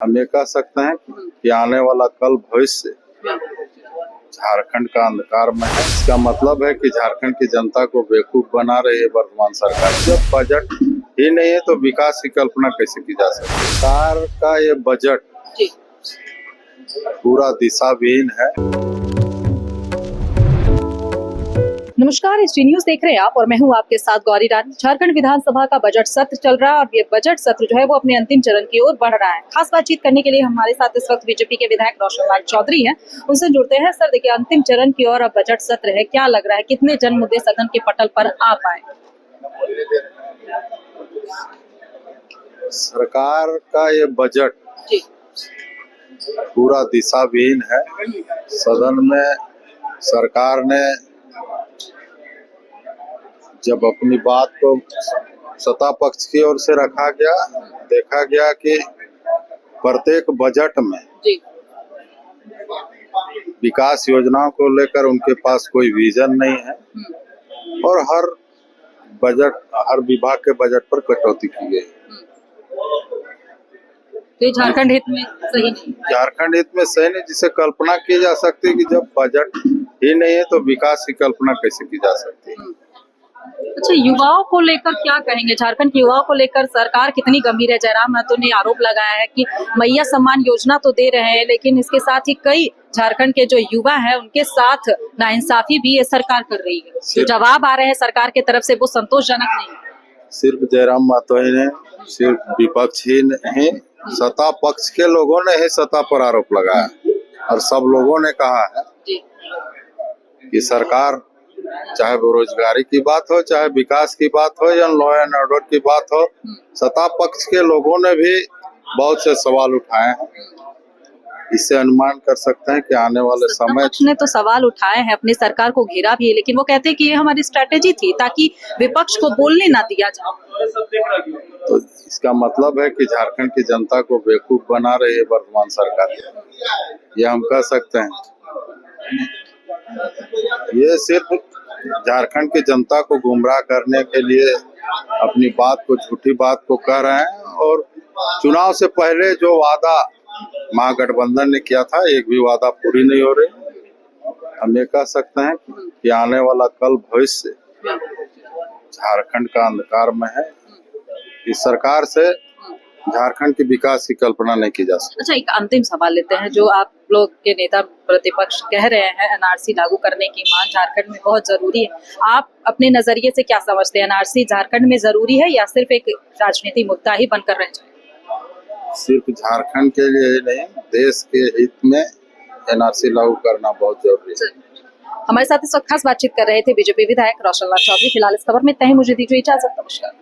हम ये कह सकते हैं कि आने वाला कल भविष्य झारखंड का अंधकार में है। इसका मतलब है कि झारखंड की जनता को बेवकूफ बना रही है वर्तमान सरकार। जब बजट ही नहीं है तो विकास की कल्पना कैसे की जा सकती है। सरकार का ये बजट पूरा दिशाविहीन है। नमस्कार, एसटी न्यूज देख रहे हैं आप और मैं हूं आपके साथ गौरी रानी। झारखंड विधानसभा का बजट सत्र चल रहा है और ये बजट सत्र जो है वो अपने अंतिम चरण की ओर बढ़ रहा है। खास बातचीत करने के लिए हमारे साथ इस वक्त बीजेपी के विधायक रोशनलाल चौधरी हैं। उनसे जुड़ते हैं। सर देखिए, अंतिम चरण की ओर अब बजट सत्र है, क्या लग रहा है कितने जन मुद्दे सदन के पटल पर आ पाए? सरकार का ये बजट पूरा दिशाविहीन है। सदन में सरकार ने जब अपनी बात को सत्ता पक्ष की ओर से रखा गया, देखा गया कि प्रत्येक बजट में विकास योजनाओं को लेकर उनके पास कोई विजन नहीं है और हर विभाग के बजट पर कटौती की गई। तो झारखंड हित में सही नहीं, झारखंड हित में सही नहीं, जिसे कल्पना की जा सकती है कि जब बजट ही नहीं है तो विकास की कल्पना कैसे की जा सकती है। अच्छा, युवाओं को लेकर क्या कहेंगे? झारखंड के युवाओं को लेकर सरकार कितनी गंभीर है? जयराम महतो ने आरोप लगाया है कि मैया सम्मान योजना तो दे रहे हैं, लेकिन इसके साथ ही कई झारखंड के जो युवा हैं उनके साथ नाइंसाफी भी ये सरकार कर रही है। जो जवाब आ रहे हैं सरकार की तरफ से वो संतोषजनक नहीं है। सिर्फ जयराम महतो ही ने, सिर्फ विपक्ष ही नहीं, सत्ता पक्ष के लोगों ने ही सत्ता पर आरोप लगाया और सब लोगों ने कहा है कि सरकार, चाहे बेरोजगारी की बात हो, चाहे विकास की बात हो या लॉ एंड ऑर्डर की बात हो, सत्ता पक्ष के लोगों ने भी बहुत से सवाल उठाए हैं। इससे अनुमान कर सकते हैं कि आने वाले समय पक्ष ने तो सवाल उठाए हैं, अपनी सरकार को घेरा भी है, लेकिन वो कहते हैं कि ये हमारी स्ट्रेटेजी थी ताकि विपक्ष को बोलने ना दिया जाए। तो इसका मतलब है कि झारखंड की जनता को बेवकूफ बना रही है वर्तमान सरकार। ये हम कह सकते हैं। ये सिर्फ झारखंड की जनता को गुमराह करने के लिए अपनी बात को, झूठी बात को कह रहे हैं और चुनाव से पहले जो वादा महागठबंधन ने किया था, एक भी वादा पूरी नहीं हो रही। हम ये कह सकते हैं कि आने वाला कल भविष्य झारखंड का अंधकार में है। इस सरकार से झारखंड के विकास की कल्पना नहीं की जा सकती। अच्छा, एक अंतिम सवाल लेते हैं। जो आप लोग के नेता प्रतिपक्ष कह रहे हैं एनआरसी लागू करने की मांग झारखंड में बहुत जरूरी है, आप अपने नजरिए से क्या समझते हैं? एनआरसी झारखंड में जरूरी है या सिर्फ एक राजनीतिक मुद्दा ही बनकर रह जाए? सिर्फ झारखंड के लिए ही नहीं, देश के हित में एनआरसी लागू करना बहुत जरूरी है। हमारे साथ इस वक्त खास बातचीत कर रहे थे बीजेपी विधायक रोशनलाल चौधरी। फिलहाल इस खबर में इतना ही, मुझे दीजिए इजाजत। नमस्कार।